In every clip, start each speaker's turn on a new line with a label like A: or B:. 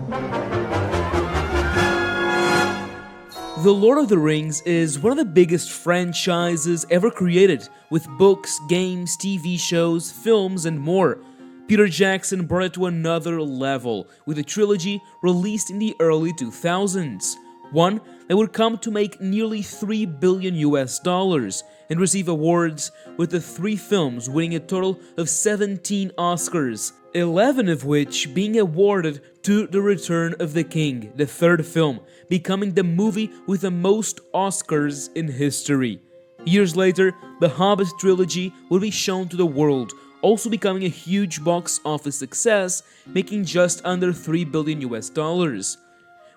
A: The Lord of the Rings is one of the biggest franchises ever created, with books, games, TV shows, films, and more. Peter Jackson brought it to another level with a trilogy released in the early 2000s. One that would come to make nearly $3 billion and receive awards, with the 3 films winning a total of 17 Oscars, 11 of which being awarded to The Return of the King, the 3rd film, becoming the movie with the most Oscars in history. Years later, the Hobbit trilogy would be shown to the world, also becoming a huge box office success, making just under $3 billion.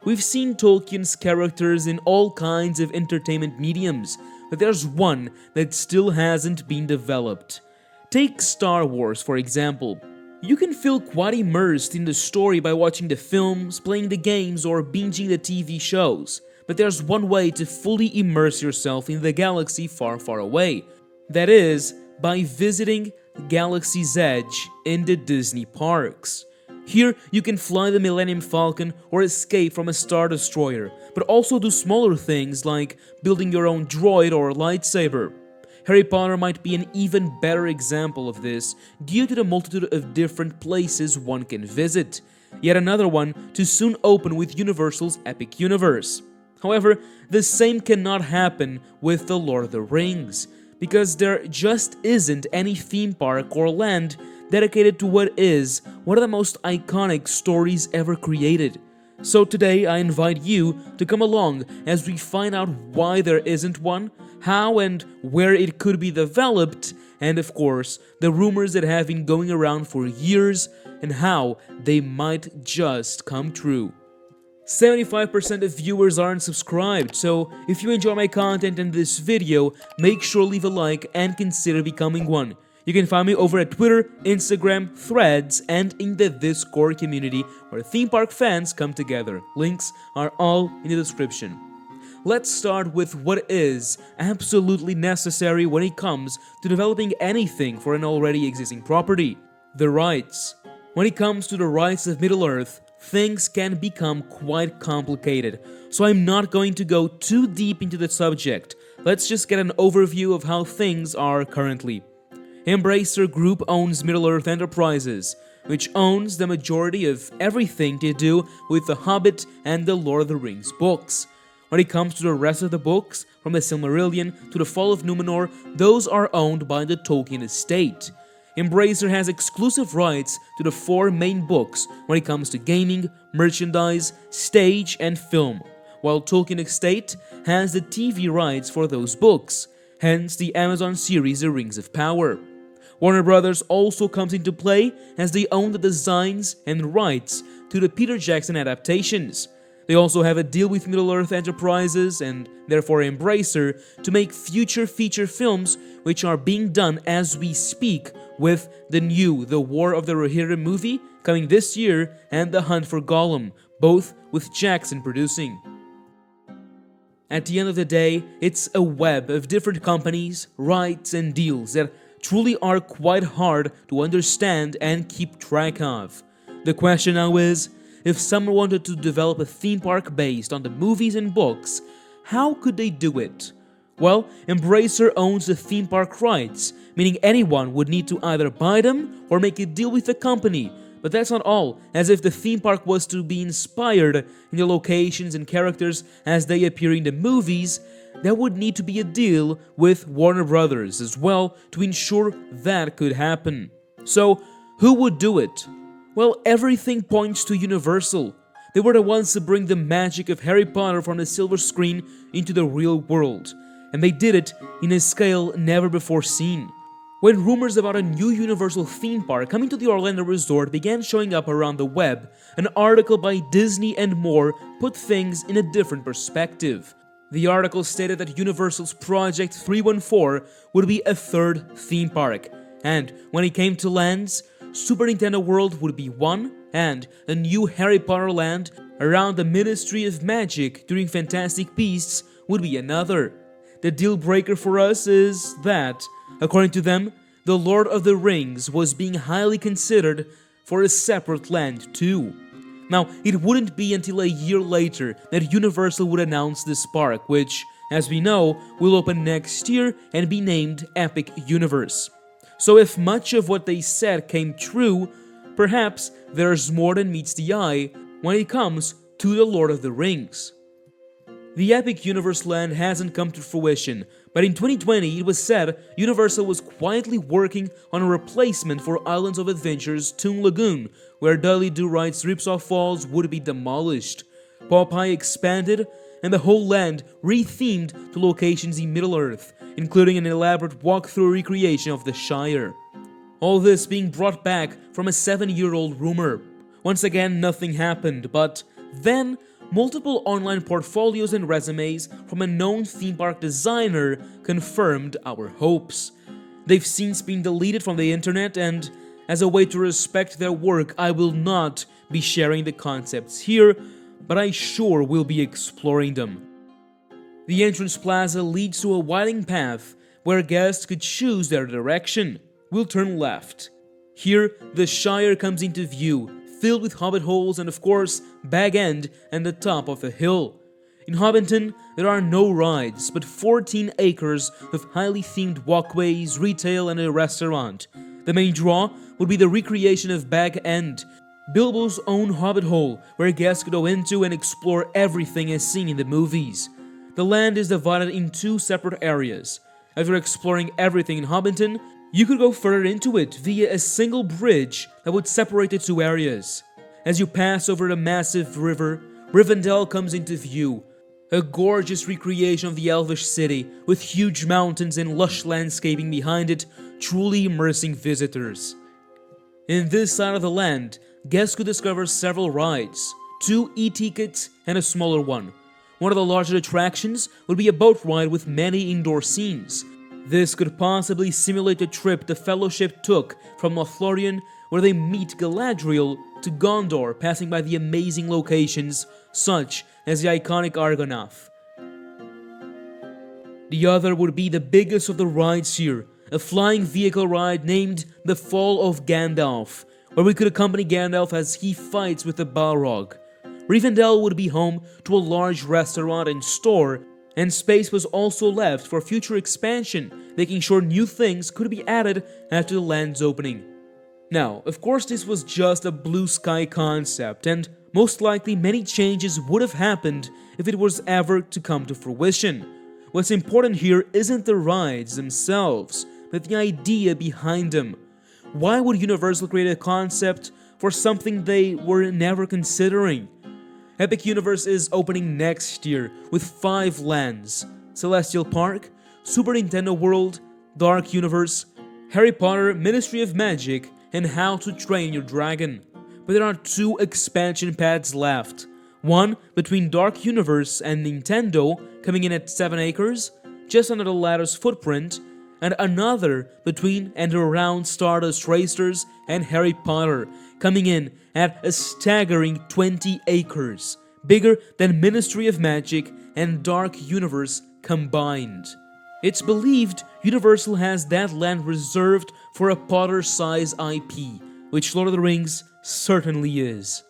A: We've seen Tolkien's characters in all kinds of entertainment mediums, but there's one that still hasn't been developed. Take Star Wars, for example. You can feel quite immersed in the story by watching the films, playing the games, or binging the TV shows. But there's one way to fully immerse yourself in the galaxy far, far away. That is, by visiting Galaxy's Edge in the Disney parks. Here, you can fly the Millennium Falcon or escape from a Star Destroyer, but also do smaller things like building your own droid or lightsaber. Harry Potter might be an even better example of this due to the multitude of different places one can visit. Yet another one to soon open with Universal's Epic Universe. However, the same cannot happen with The Lord of the Rings, because there just isn't any theme park or land dedicated to what is one of the most iconic stories ever created. So today I invite you to come along as we find out why there isn't one, how and where it could be developed, and of course, the rumors that have been going around for years and how they might just come true. 75% of viewers aren't subscribed, so if you enjoy my content in this video, make sure to leave a like and consider becoming one. You can find me over at Twitter, Instagram, Threads, and in the Discord community where theme park fans come together. Links are all in the description. Let's start with what is absolutely necessary when it comes to developing anything for an already existing property: the rights. When it comes to the rights of Middle-earth, things can become quite complicated, so I'm not going to go too deep into the subject. Let's just get an overview of how things are currently. Embracer Group owns Middle-earth Enterprises, which owns the majority of everything to do with The Hobbit and the Lord of the Rings books. When it comes to the rest of the books, from the Silmarillion to the Fall of Numenor, those are owned by the Tolkien estate. Embracer has exclusive rights to the 4 main books when it comes to gaming, merchandise, stage, and film, while Tolkien estate has the TV rights for those books, hence the Amazon series The Rings of Power. Warner Brothers also comes into play as they own the designs and rights to the Peter Jackson adaptations. They also have a deal with Middle-earth Enterprises and therefore Embracer to make future feature films, which are being done as we speak, with the new The War of the Rohirrim movie coming this year and The Hunt for Gollum, both with Jackson producing. At the end of the day, it's a web of different companies, rights, and deals that truly are quite hard to understand and keep track of. The question now is, if someone wanted to develop a theme park based on the movies and books, how could they do it? Well, Embracer owns the theme park rights, meaning anyone would need to either buy them or make a deal with the company. But that's not all, as if the theme park was to be inspired in the locations and characters as they appear in the movies, there would need to be a deal with Warner Brothers as well to ensure that could happen. So, who would do it? Well, everything points to Universal. They were the ones to bring the magic of Harry Potter from the silver screen into the real world, and they did it in a scale never before seen. When rumors about a new Universal theme park coming to the Orlando resort began showing up around the web, an article by Disney and more put things in a different perspective. The article stated that Universal's Project 314 would be a 3rd theme park, and when it came to lands, Super Nintendo World would be one, and a new Harry Potter land around the Ministry of Magic during Fantastic Beasts would be another. The deal breaker for us is that, according to them, the Lord of the Rings was being highly considered for a separate land too. Now, it wouldn't be until a year later that Universal would announce this park, which, as we know, will open next year and be named Epic Universe. So if much of what they said came true, perhaps there's more than meets the eye when it comes to The Lord of the Rings. The Epic Universe land hasn't come to fruition, but in 2020 it was said Universal was quietly working on a replacement for Islands of Adventure's Toon Lagoon, where Dudley Do-Right's Ripsaw Falls would be demolished. Popeye expanded, and the whole land rethemed to locations in Middle-earth, including an elaborate walkthrough recreation of the Shire. All this being brought back from a 7-year-old rumor. Once again, nothing happened, but then multiple online portfolios and resumes from a known theme park designer confirmed our hopes. They've since been deleted from the internet, and as a way to respect their work, I will not be sharing the concepts here, but I sure will be exploring them. The entrance plaza leads to a winding path where guests could choose their direction. We'll turn left. Here, the Shire comes into view, filled with hobbit holes and of course, Bag End and the top of the hill. In Hobbiton, there are no rides, but 14 acres of highly themed walkways, retail and a restaurant. The main draw would be the recreation of Bag End, Bilbo's own hobbit hole, where guests could go into and explore everything as seen in the movies. The land is divided in 2 separate areas. After exploring everything in Hobbiton, you could go further into it via a single bridge that would separate the 2 areas. As you pass over the massive river, Rivendell comes into view, a gorgeous recreation of the Elvish city with huge mountains and lush landscaping behind it, truly immersing visitors. In this side of the land, guests could discover several rides, 2 e-tickets and a smaller one. One of the larger attractions would be a boat ride with many indoor scenes. This could possibly simulate the trip the Fellowship took from Lothlorien, where they meet Galadriel, to Gondor, passing by the amazing locations such as the iconic Argonath. The other would be the biggest of the rides here, a flying vehicle ride named The Fall of Gandalf, where we could accompany Gandalf as he fights with the Balrog. Rivendell would be home to a large restaurant and store, and space was also left for future expansion, making sure new things could be added after the land's opening. Now, of course this was just a blue sky concept, and most likely many changes would have happened if it was ever to come to fruition. What's important here isn't the rides themselves, but the idea behind them. Why would Universal create a concept for something they were never considering? Epic Universe is opening next year with 5 lands: Celestial Park, Super Nintendo World, Dark Universe, Harry Potter, Ministry of Magic, and How to Train Your Dragon. But there are 2 expansion pads left. One between Dark Universe and Nintendo, coming in at 7 acres, just under the latter's footprint, and another between and around Stardust Racers and Harry Potter, coming in at a staggering 20 acres, bigger than Ministry of Magic and Dark Universe combined. It's believed Universal has that land reserved for a Potter-size IP, which Lord of the Rings certainly is.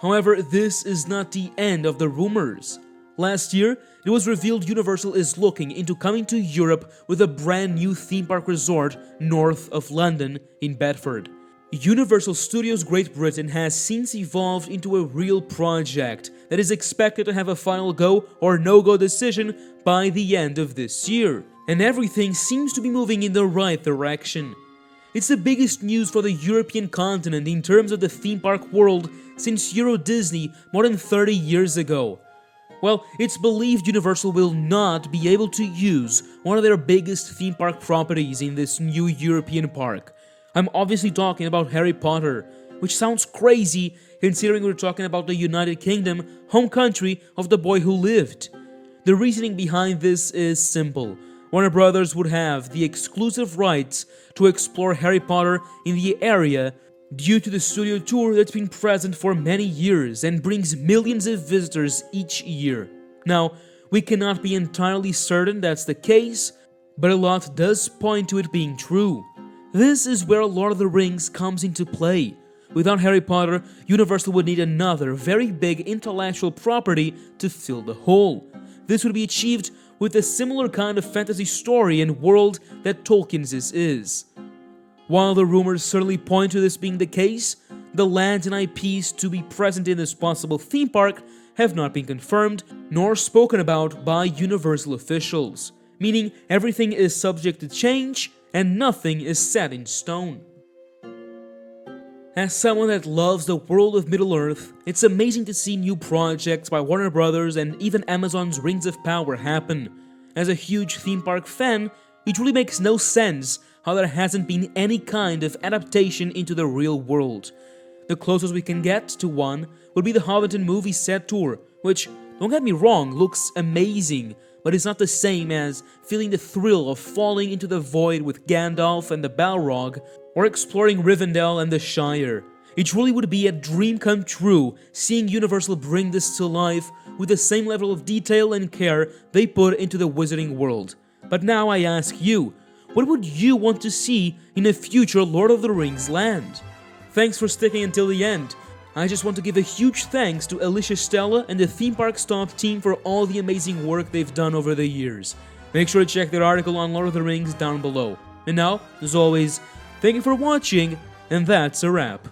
A: However, this is not the end of the rumors. Last year, it was revealed Universal is looking into coming to Europe with a brand new theme park resort north of London in Bedford. Universal Studios Great Britain has since evolved into a real project that is expected to have a final go or no-go decision by the end of this year, and everything seems to be moving in the right direction. It's the biggest news for the European continent in terms of the theme park world since Euro Disney more than 30 years ago. Well, it's believed Universal will not be able to use one of their biggest theme park properties in this new European park. I'm obviously talking about Harry Potter, which sounds crazy considering we're talking about the United Kingdom, home country of the boy who lived. The reasoning behind this is simple. Warner Brothers would have the exclusive rights to explore Harry Potter in the area due to the studio tour that's been present for many years and brings millions of visitors each year. Now, we cannot be entirely certain that's the case, but a lot does point to it being true. This is where Lord of the Rings comes into play. Without Harry Potter, Universal would need another very big intellectual property to fill the hole. This would be achieved with a similar kind of fantasy story and world that Tolkien's is. While the rumors certainly point to this being the case, the lands and IPs to be present in this possible theme park have not been confirmed nor spoken about by Universal officials, meaning everything is subject to change and nothing is set in stone. As someone that loves the world of Middle-earth, it's amazing to see new projects by Warner Brothers and even Amazon's Rings of Power happen. As a huge theme park fan, it really makes no sense how there hasn't been any kind of adaptation into the real world. The closest we can get to one would be the Hobbiton movie set tour, which, don't get me wrong, looks amazing, but it's not the same as feeling the thrill of falling into the void with Gandalf and the Balrog, or exploring Rivendell and the Shire. It truly would be a dream come true seeing Universal bring this to life with the same level of detail and care they put into the wizarding world. But now I ask you, what would you want to see in a future Lord of the Rings land? Thanks for sticking until the end. I just want to give a huge thanks to Alicia Stella and the Theme Park Stop team for all the amazing work they've done over the years. Make sure to check their article on Lord of the Rings down below. And now, as always, thank you for watching, and that's a wrap.